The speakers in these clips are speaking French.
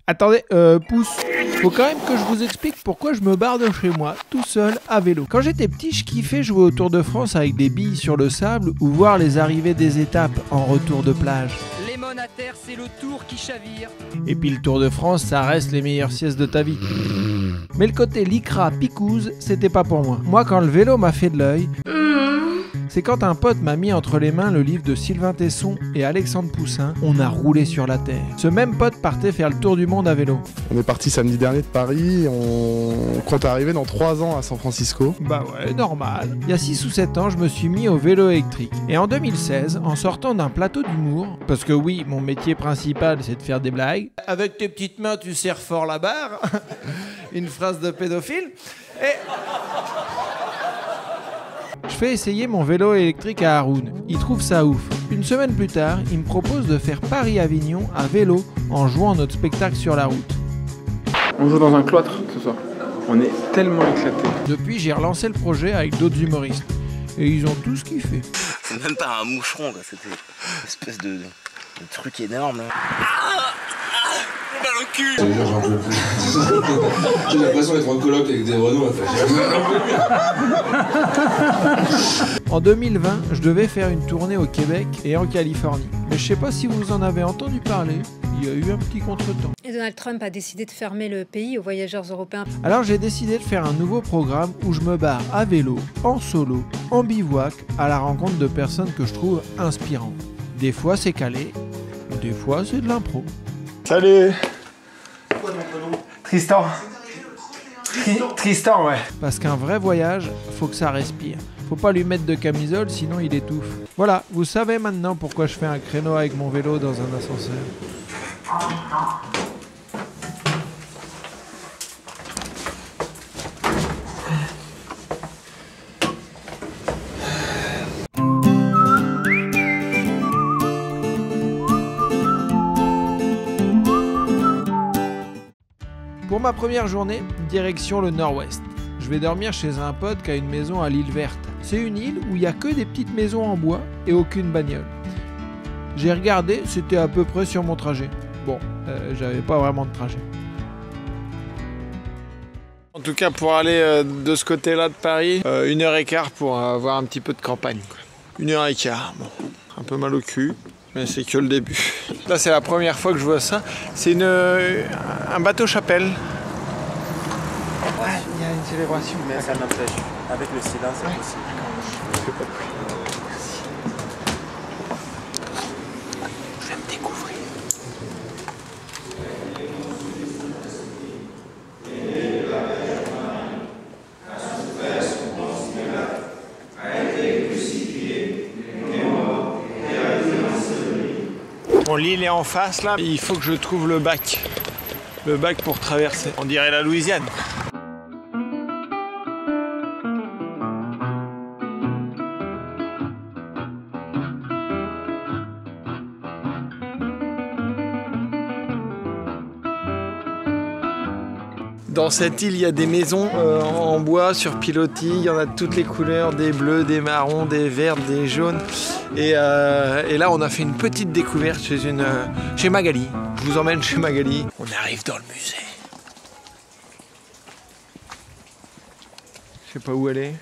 Attendez, pouce. Faut quand même que je vous explique pourquoi je me barre de chez moi, tout seul, à vélo. Quand j'étais petit, je kiffais jouer au Tour de France avec des billes sur le sable ou voir les arrivées des étapes en retour de plage. Lemon à terre, c'est le Tour qui chavire. Et puis le Tour de France, ça reste les meilleures siestes de ta vie. Mais le côté lycra picouse, c'était pas pour moi. Moi, quand le vélo m'a fait de l'œil, c'est quand un pote m'a mis entre les mains le livre de Sylvain Tesson et Alexandre Poussin, On a roulé sur la terre. Ce même pote partait faire le tour du monde à vélo. On est parti samedi dernier de Paris, on compte arriver dans 3 ans à San Francisco. Bah ouais, normal. Il y a 6 ou 7 ans, je me suis mis au vélo électrique. Et en 2016, en sortant d'un plateau d'humour, parce que oui, mon métier principal c'est de faire des blagues, avec tes petites mains tu serres fort la barre, une phrase de pédophile, et... je fais essayer mon vélo électrique à Haroun. Il trouve ça ouf. Une semaine plus tard, il me propose de faire Paris-Avignon à vélo en jouant notre spectacle sur la route. On joue dans un cloître ce soir. On est tellement éclatés. Depuis, j'ai relancé le projet avec d'autres humoristes. Et ils ont tous kiffé. C'est même pas un moucheron, quoi. C'était une espèce de truc énorme. Là. Mal au cul. J'en peux plus. J'ai l'impression d'être en coloc avec des Renault. En 2020, je devais faire une tournée au Québec et en Californie. Mais je sais pas si vous en avez entendu parler, il y a eu un petit contretemps. Et Donald Trump a décidé de fermer le pays aux voyageurs européens. Alors j'ai décidé de faire un nouveau programme où je me barre à vélo, en solo, en bivouac, à la rencontre de personnes que je trouve inspirantes. Des fois c'est calé, des fois c'est de l'impro. Salut. Quoi ton prénom ? Tristan. Tristan, ouais. Parce qu'un vrai voyage, faut que ça respire. Faut pas lui mettre de camisole, sinon il étouffe. Voilà, vous savez maintenant pourquoi je fais un créneau avec mon vélo dans un ascenseur. Pour ma première journée, direction le nord-ouest. Je vais dormir chez un pote qui a une maison à l'île Verte. C'est une île où il n'y a que des petites maisons en bois et aucune bagnole. J'ai regardé, c'était à peu près sur mon trajet. Bon, j'avais pas vraiment de trajet. En tout cas, pour aller de ce côté-là de Paris, 1h15 pour avoir un petit peu de campagne, quoi. 1h15, bon, un peu mal au cul. Mais c'est que le début. Là, c'est la première fois que je vois ça. C'est un bateau chapelle. Ouais, il y a une célébration. Mais ça n'empêche. Avec le silence, c'est possible. Je fais pas de bruit. Je vais me découvrir. Bon, l'île est en face là, il faut que je trouve le bac. Le bac pour traverser. On dirait la Louisiane. Dans cette île, il y a des maisons en bois sur pilotis, il y en a de toutes les couleurs, des bleus, des marrons, des verts, des jaunes. Et là, on a fait une petite découverte chez Magali. Je vous emmène chez Magali. On arrive dans le musée. Je sais pas où elle est.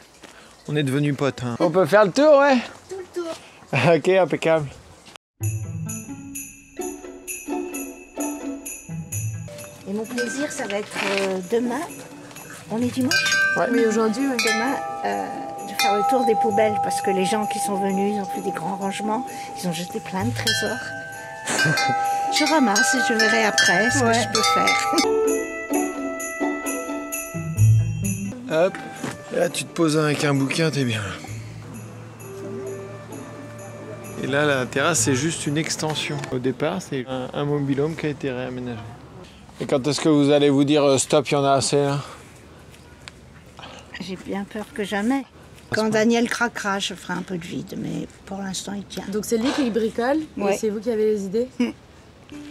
On est devenus potes. Hein. On peut faire le tour, ouais? Tout le tour. Ok, impeccable. Et mon plaisir, ça va être demain. On est dimanche? Ouais. Mais aujourd'hui, demain, de faire le tour des poubelles parce que les gens qui sont venus, ils ont fait des grands rangements, ils ont jeté plein de trésors. Je ramasse et je verrai après ce que je peux faire. Hop. Et là, tu te poses avec un bouquin, t'es bien. Et là, la terrasse, c'est juste une extension. Au départ, c'est un mobil-home qui a été réaménagé. Et quand est-ce que vous allez vous dire stop, il y en a assez là? J'ai bien peur que jamais. Quand Daniel craquera, je ferai un peu de vide, mais pour l'instant, il tient. Donc c'est lui qui bricole, Ouais. et c'est vous qui avez les idées?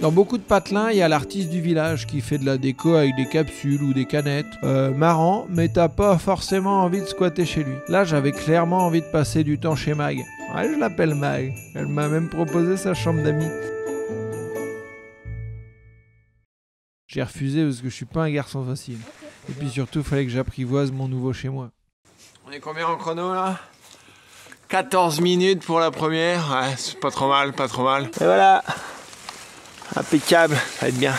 Dans beaucoup de patelins, il y a l'artiste du village qui fait de la déco avec des capsules ou des canettes. Marrant, mais t'as pas forcément envie de squatter chez lui. Là, j'avais clairement envie de passer du temps chez Mag. Ouais, je l'appelle Mag. Elle m'a même proposé sa chambre d'amis. J'ai refusé parce que je suis pas un garçon facile. Et puis surtout, fallait que j'apprivoise mon nouveau chez moi. On est combien en chrono là? 14 minutes pour la première. Ouais, c'est pas trop mal, pas trop mal. Et voilà. Impeccable, ça va être bien.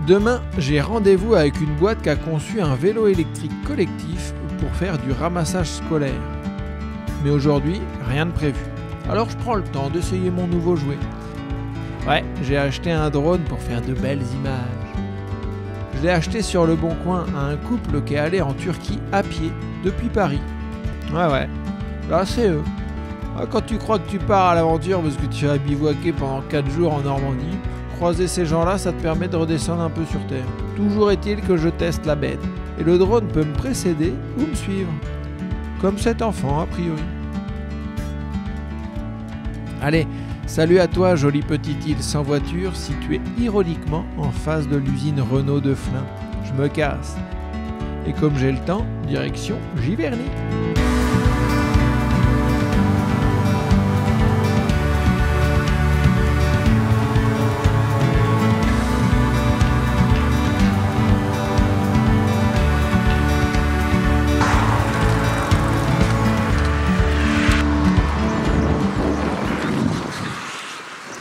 Demain, j'ai rendez-vous avec une boîte qui a conçu un vélo électrique collectif pour faire du ramassage scolaire. Mais aujourd'hui, rien de prévu. Alors je prends le temps d'essayer mon nouveau jouet. Ouais, j'ai acheté un drone pour faire de belles images. Je l'ai acheté sur le Bon Coin à un couple qui est allé en Turquie à pied depuis Paris. Ouais, là c'est eux. Quand tu crois que tu pars à l'aventure parce que tu as bivouaqué pendant 4 jours en Normandie, croiser ces gens-là, ça te permet de redescendre un peu sur terre. Toujours est-il que je teste la bête. Et le drone peut me précéder ou me suivre. Comme cet enfant, a priori. Allez, salut à toi, jolie petite île sans voiture, située ironiquement en face de l'usine Renault de Flins. Je me casse. Et comme j'ai le temps, direction Giverny.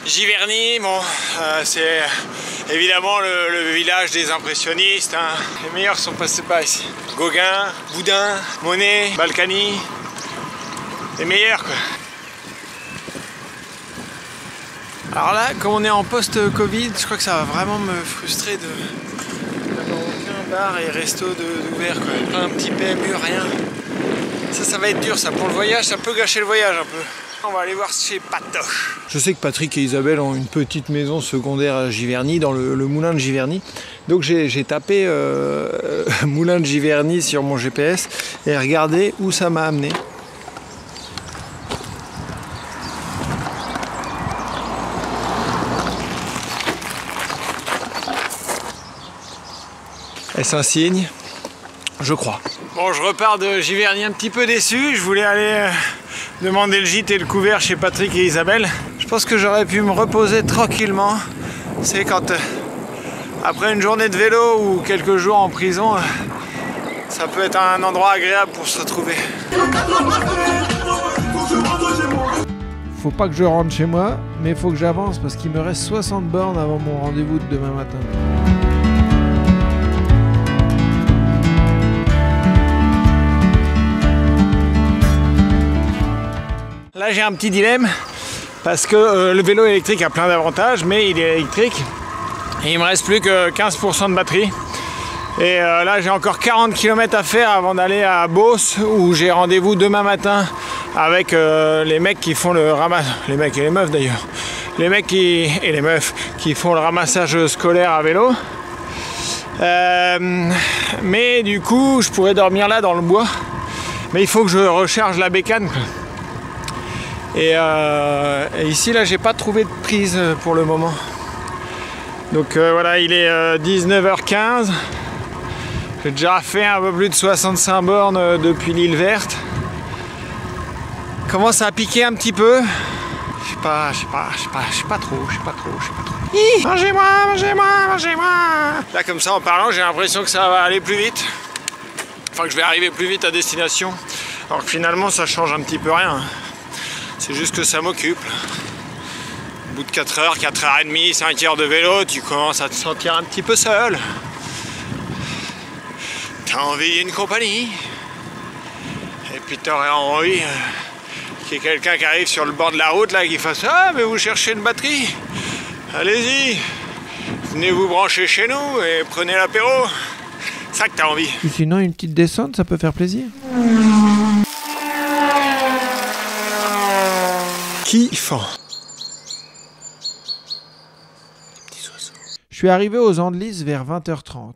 Giverny, bon, c'est évidemment le village des impressionnistes. Hein. Les meilleurs sont passés par ici. Gauguin, Boudin, Monet, Balkany. Les meilleurs, quoi. Alors là, comme on est en post-Covid, je crois que ça va vraiment me frustrer d'avoir aucun bar et resto d'ouvert, quoi. Pas un petit PMU, rien. Ça va être dur, ça, pour le voyage, ça peut gâcher le voyage un peu. On va aller voir chez Patoche. Je sais que Patrick et Isabelle ont une petite maison secondaire à Giverny, dans le moulin de Giverny. Donc j'ai tapé moulin de Giverny sur mon GPS et regardez où ça m'a amené. Est-ce un signe? Je crois. Bon, je repars de Giverny un petit peu déçu. Je voulais aller demander le gîte et le couvert chez Patrick et Isabelle. Je pense que j'aurais pu me reposer tranquillement. C'est quand, après une journée de vélo ou quelques jours en prison, ça peut être un endroit agréable pour se retrouver. Faut pas que je rentre chez moi, mais faut que j'avance parce qu'il me reste 60 bornes avant mon rendez-vous de demain matin. Là j'ai un petit dilemme parce que le vélo électrique a plein d'avantages, mais il est électrique et il me reste plus que 15% de batterie. Et là j'ai encore 40 km à faire avant d'aller à Beauce où j'ai rendez-vous demain matin avec les mecs qui font le ramassage, les mecs et les meufs d'ailleurs, les mecs et les meufs qui font le ramassage scolaire à vélo. Mais du coup je pourrais dormir là dans le bois, mais il faut que je recharge la bécane, quoi. Et ici là j'ai pas trouvé de prise pour le moment. Donc voilà, il est 19h15. J'ai déjà fait un peu plus de 65 bornes depuis l'île verte. Commence à piquer un petit peu. Je sais pas trop. Mangez-moi. Là comme ça en parlant, j'ai l'impression que ça va aller plus vite. Enfin que je vais arriver plus vite à destination. Alors que finalement ça change un petit peu rien. C'est juste que ça m'occupe. Au bout de 4 heures, 4h30, 5 heures de vélo, tu commences à te sentir un petit peu seul. T'as envie d'une compagnie. Et puis t'aurais envie qu'il y ait quelqu'un qui arrive sur le bord de la route là, qui fasse « Ah, mais vous cherchez une batterie? Allez-y, venez vous brancher chez nous et prenez l'apéro. » C'est ça que t'as envie. Et sinon, une petite descente, ça peut faire plaisir. Kiffant. Je suis arrivé aux Andelys vers 20h30.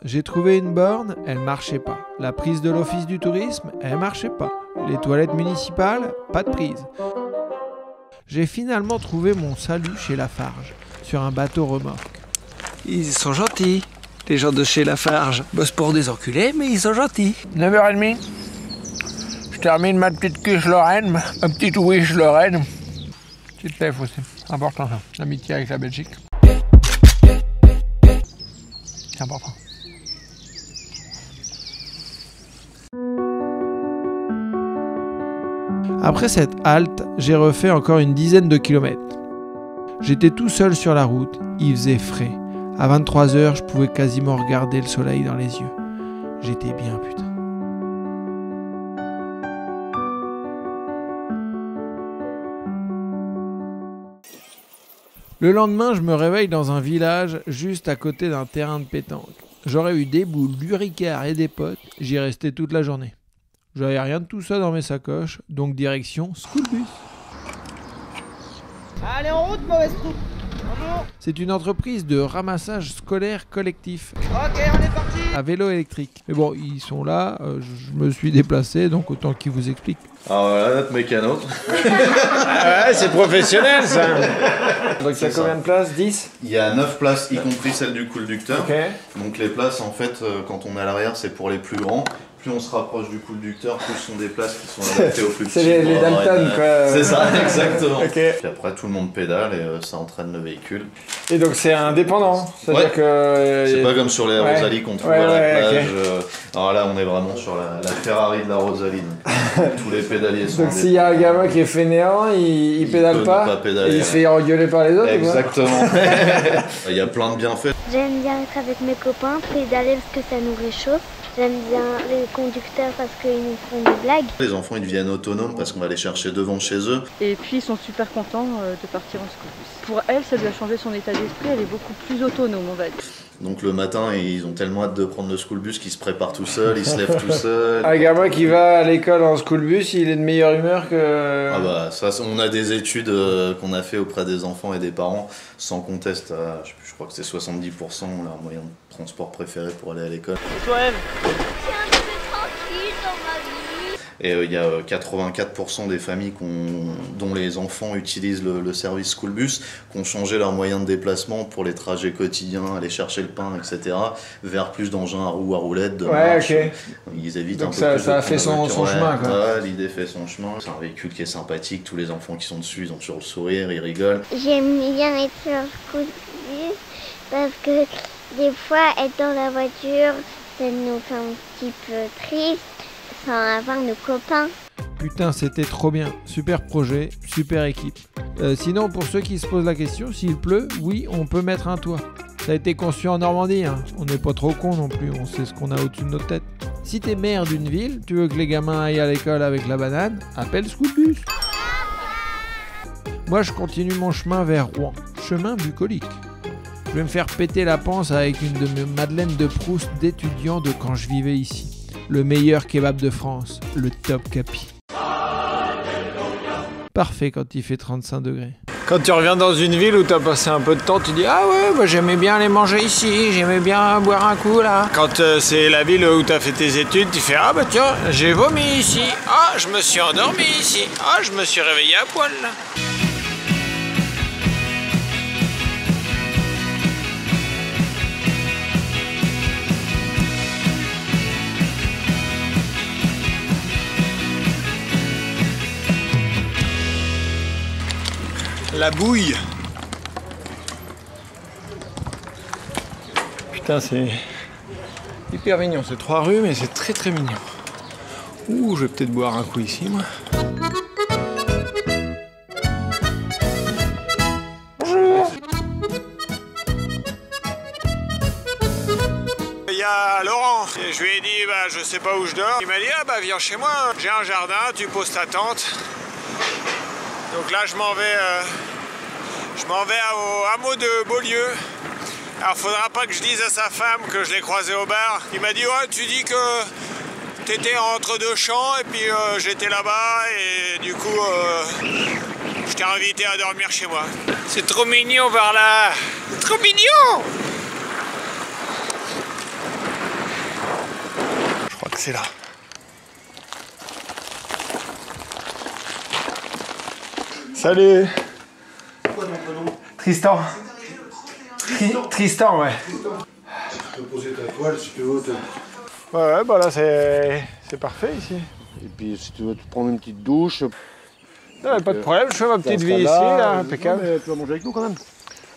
J'ai trouvé une borne, elle marchait pas. La prise de l'office du tourisme, elle marchait pas. Les toilettes municipales, pas de prise. J'ai finalement trouvé mon salut chez Lafarge, sur un bateau remorque. Ils sont gentils, les gens de chez Lafarge. Bossent pour des enculés, mais ils sont gentils. 9h30. Je termine ma petite quiche Lorraine, ma petite wish Lorraine. Petite lèvre aussi, important ça. L'amitié avec la Belgique. C'est important. Après cette halte, j'ai refait encore une dizaine de kilomètres. J'étais tout seul sur la route, il faisait frais. À 23h, je pouvais quasiment regarder le soleil dans les yeux. J'étais bien, putain. Le lendemain, je me réveille dans un village juste à côté d'un terrain de pétanque. J'aurais eu des boules, du ricard et des potes, j'y restais toute la journée. J'avais rien de tout ça dans mes sacoches, donc direction Schoolbus. Allez en route, mauvaise troupe. Bonjour. C'est une entreprise de ramassage scolaire collectif. Ok, on est parti. À vélo électrique. Mais bon, ils sont là, je me suis déplacé, donc autant qu'ils vous expliquent. Alors voilà notre mécano. Ah ouais, c'est professionnel ça. Donc il y a C'est combien ça. de places? 10? Il y a 9 places, y compris celle du conducteur. Ok. Donc les places, en fait, quand on est à l'arrière, c'est pour les plus grands. Plus on se rapproche du conducteur, plus ce sont des places qui sont adaptées aux plus petits. C'est les pour avoir Dalton, une- quoi. C'est ça, exactement. Ok. Puis après, tout le monde pédale et ça entraîne le véhicule. Et donc c'est indépendant, c'est-à-dire Ouais. que... C'est pas comme sur les Ouais. Rosalie qu'on trouve Ouais, à la ouais, plage. ok. Alors là, on est vraiment sur la Ferrari de la Rosalie. Donc, tous les pédaliers sont Donc s'il y a un gamin qui est fainéant, il pédale peut pas, ne pas pédaler, et il se fait engueuler par les autres ou quoi? Exactement. Il y a plein de bienfaits. J'aime bien être avec mes copains, pédaler parce que ça nous réchauffe. J'aime bien les conducteurs parce qu'ils nous font des blagues. Les enfants, ils deviennent autonomes parce qu'on va les chercher devant chez eux. Et puis ils sont super contents de partir en Schoolbus. Pour elle, ça lui a changé son état d'esprit, elle est beaucoup plus autonome, on va dire. Donc le matin, ils ont tellement hâte de prendre le schoolbus qu'ils se préparent tout seuls, ils se lèvent tout seuls. Un gamin qui va à l'école en schoolbus, il est de meilleure humeur que... Ah bah ça, on a des études qu'on a fait auprès des enfants et des parents, sans conteste, je crois que c'est 70% leur moyen de transport préféré pour aller à l'école. Et toi, Eve? Je suis un peu tranquille dans ma vie. Et il y a 84% des familles dont les enfants utilisent le service schoolbus, qui ont changé leurs moyens de déplacement pour les trajets quotidiens, aller chercher le pain, etc., vers plus d'engins à roues à roulettes, de marche. Ouais, ok. Ils évitent Donc un peu ça- plus ça de a fait prendre la son voiture. chemin, quoi. Ouais, l'idée fait son chemin. C'est un véhicule qui est sympathique, tous les enfants qui sont dessus, ils ont toujours le sourire, ils rigolent. J'aime bien être sur Schoolbus parce que des fois être dans la voiture, ça nous fait un petit peu triste sans avoir nos copains. Putain, c'était trop bien. Super projet, super équipe. Sinon, pour ceux qui se posent la question, s'il pleut, oui, on peut mettre un toit. Ça a été conçu en Normandie, hein. On n'est pas trop con non plus, on sait ce qu'on a au-dessus de notre tête. Si t'es maire d'une ville, tu veux que les gamins aillent à l'école avec la banane, appelle Schoolbus. Moi, je continue mon chemin vers Rouen, chemin bucolique. Je vais me faire péter la panse avec une de mes madeleines de Proust d'étudiant de quand je vivais ici. Le meilleur kebab de France, le Top Capi. Parfait quand il fait 35 degrés. Quand tu reviens dans une ville où tu as passé un peu de temps, tu dis « Ah ouais, bah, j'aimais bien aller manger ici, j'aimais bien boire un coup là. » Quand c'est la ville où tu as fait tes études, tu fais « Ah bah tiens, j'ai vomi ici. Ah, je me suis endormi ici. Ah, je me suis réveillé à poil là. » La bouille. Putain, c'est hyper mignon. C'est 3 rues, mais c'est très très mignon. Ouh, je vais peut-être boire un coup ici, moi. Bonjour. Il y a Laurent. Et je lui ai dit, bah, je sais pas où je dors. Il m'a dit, ah bah, viens chez moi. J'ai un jardin, tu poses ta tente. Donc là, je m'en vais au hameau de Beaulieu. Alors, faudra pas que je dise à sa femme que je l'ai croisé au bar. Il m'a dit, ouais, tu dis que t'étais entre deux champs et puis j'étais là-bas et du coup, je t'ai invité à dormir chez moi. C'est trop mignon par là. Trop mignon. Je crois que c'est là. Salut. Quoi ton prénom? Tristan. Tristan, ouais. Tu peux poser ta toile si tu veux. Ouais, bah là c'est parfait ici. Et puis si tu veux te prendre une petite douche. Non, pas de problème, je fais ma petite vie ici, là, impeccable. Mais tu vas manger avec nous quand même.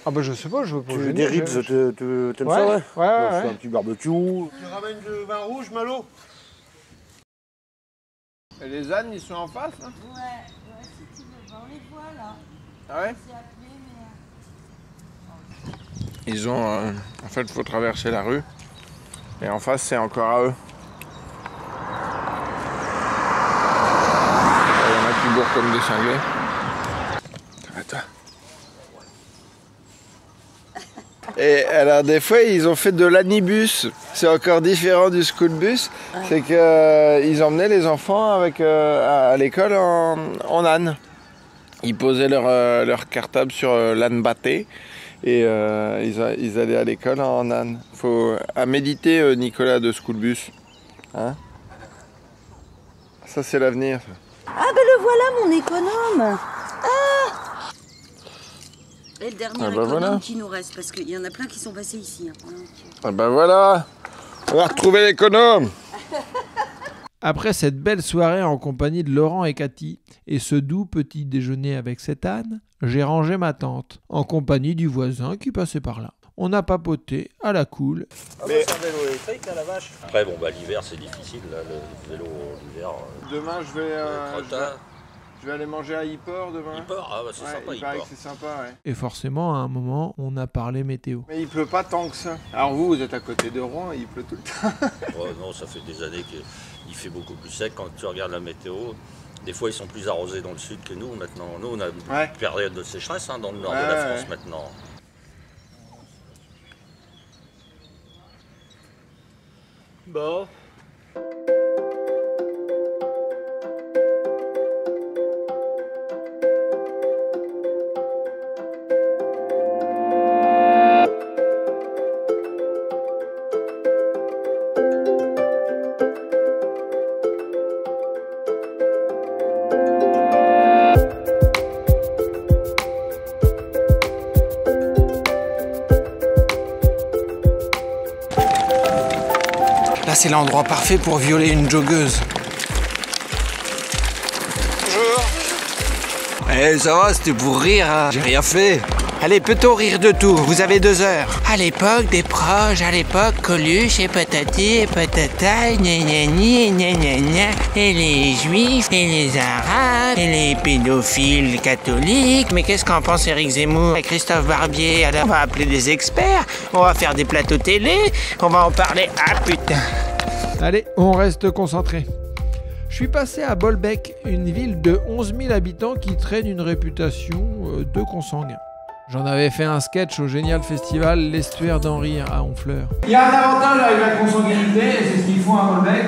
Ah bah je sais pas, je veux pas Tu gêner, des ribs, t'aimes ça, ouais? Ouais, On fait un petit barbecue. Tu ramènes du vin rouge, Malo? Et les ânes, ils sont en face, hein? Ouais, si tu veux, on les voit là. Ah ouais? C'est appelé, mais... Ils ont... en fait, il faut traverser la rue. Et en face, c'est encore à eux. Il y en a qui bourrent comme des cinglés. Attends. Et alors des fois ils ont fait de l'anibus, c'est encore différent du school bus, c'est qu'ils emmenaient les enfants avec, à l'école en âne. Ils posaient leur cartable sur l'âne batté et ils allaient à l'école en âne. Faut à méditer Nicolas de school bus. Hein, ça c'est l'avenir. Ah ben le voilà mon économe. Et le dernier économe voilà. qui nous reste, parce qu'il y en a plein qui sont passés ici. Hein. Ah bah voilà, on va retrouver l'économe. Après cette belle soirée en compagnie de Laurent et Cathy et ce doux petit déjeuner avec cet âne, j'ai rangé ma tente en compagnie du voisin qui passait par là. On a papoté à la cool. Mais... c'est un vélo électrique là, la vache. Après bon bah l'hiver c'est difficile là, le vélo l'hiver. Demain je vais aller manger à Yport demain. Yport, ah bah c'est sympa il paraît Yport. que c'est sympa, ouais. Et forcément, à un moment, on a parlé météo. Mais il pleut pas tant que ça. Alors vous êtes à côté de Rouen, il pleut tout le temps. Oh, non, ça fait des années qu'il fait beaucoup plus sec quand tu regardes la météo. Des fois, ils sont plus arrosés dans le sud que nous maintenant. Nous, on a une période de sécheresse dans le nord de la France maintenant. Bon. C'est l'endroit parfait pour violer une joggeuse. Bonjour. Eh, ça va, c'était pour rire, hein. J'ai rien fait. Allez, peut-on rire de tout? Vous avez 2 heures. À l'époque des proches, à l'époque Coluche et patati et patata, gna gna gna gna gna gna, et les juifs, et les arabes, et les pédophiles catholiques. Mais qu'est-ce qu'en pense Éric Zemmour et Christophe Barbier? Alors on va appeler des experts, on va faire des plateaux télé, on va en parler. Ah putain. Allez, on reste concentré. Je suis passé à Bolbec, une ville de 11 000 habitants qui traîne une réputation de consanguin. J'en avais fait un sketch au génial festival L'Estuaire d'en rire à Honfleur. Il y a un avantage avec la consanguinité, et c'est ce qu'ils font à Bolbec,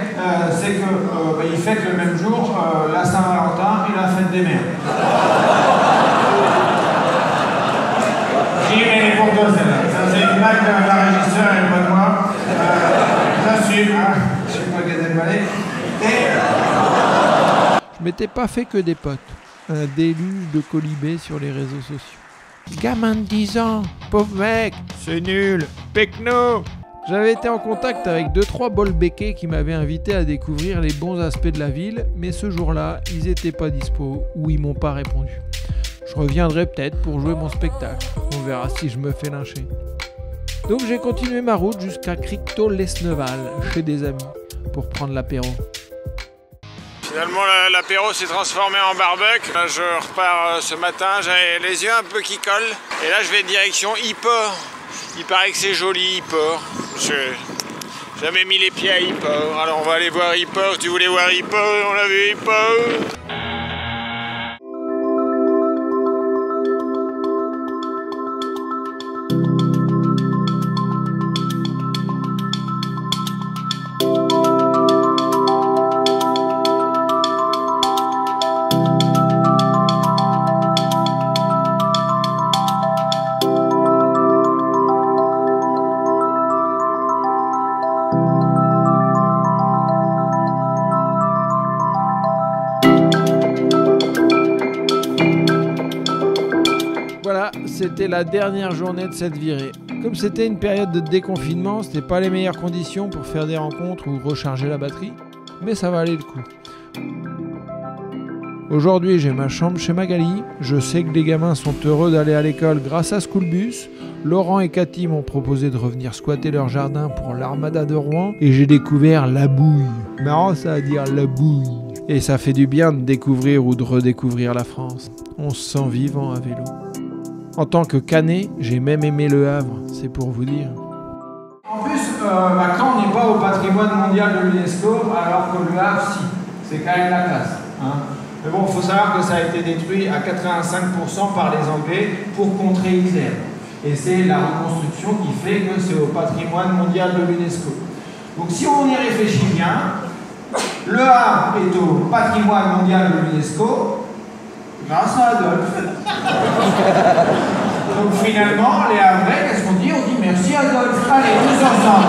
c'est qu'ils fêtent le même jour la Saint-Valentin et la fête des mères. J'y ai pour deux, celle-là. Ça, c'est une blague de la régisseur et pas de moi. J'assume, hein. Je sais pas Gad Elmaleh. Je m'étais pas fait que des potes. Un déluge de colibés sur les réseaux sociaux. Gamin de 10 ans, pauvre mec, c'est nul, pecno. J'avais été en contact avec 2-3 bolbéquets qui m'avaient invité à découvrir les bons aspects de la ville, mais ce jour-là, ils étaient pas dispo ou ils m'ont pas répondu. Je reviendrai peut-être pour jouer mon spectacle. On verra si je me fais lyncher. Donc j'ai continué ma route jusqu'à Cricto-Lesneval, chez des amis, pour prendre l'apéro. Finalement, l'apéro s'est transformé en barbecue. Là, je repars ce matin, j'ai les yeux un peu qui collent. Et là, je vais direction Yport. Il paraît que c'est joli, Yport. J'ai jamais mis les pieds à Yport. Alors, on va aller voir Yport. Tu voulais voir Yport? On a vu Yport. c'était la dernière journée de cette virée. Comme c'était une période de déconfinement, c'était pas les meilleures conditions pour faire des rencontres ou recharger la batterie, mais ça va aller le coup. Aujourd'hui, j'ai ma chambre chez Magali. Je sais que les gamins sont heureux d'aller à l'école grâce à Schoolbus. Laurent et Cathy m'ont proposé de revenir squatter leur jardin pour l'Armada de Rouen. Et j'ai découvert la bouille. Marrant ça à dire la bouille. Et ça fait du bien de découvrir ou de redécouvrir la France. On se sent vivant à vélo. En tant que Canet, j'ai même aimé Le Havre, c'est pour vous dire. En plus, quand on n'est pas au patrimoine mondial de l'UNESCO, alors que Le Havre, si. C'est quand même la classe. Hein. Mais bon, il faut savoir que ça a été détruit à 85% par les Anglais pour contrer Hitler. Et c'est la reconstruction qui fait que c'est au patrimoine mondial de l'UNESCO. Donc si on y réfléchit bien, Le Havre est au patrimoine mondial de l'UNESCO grâce à Adolphe. Donc finalement, les Havrais, qu'est-ce qu'on dit? On dit merci Adolphe. Allez, tous ensemble.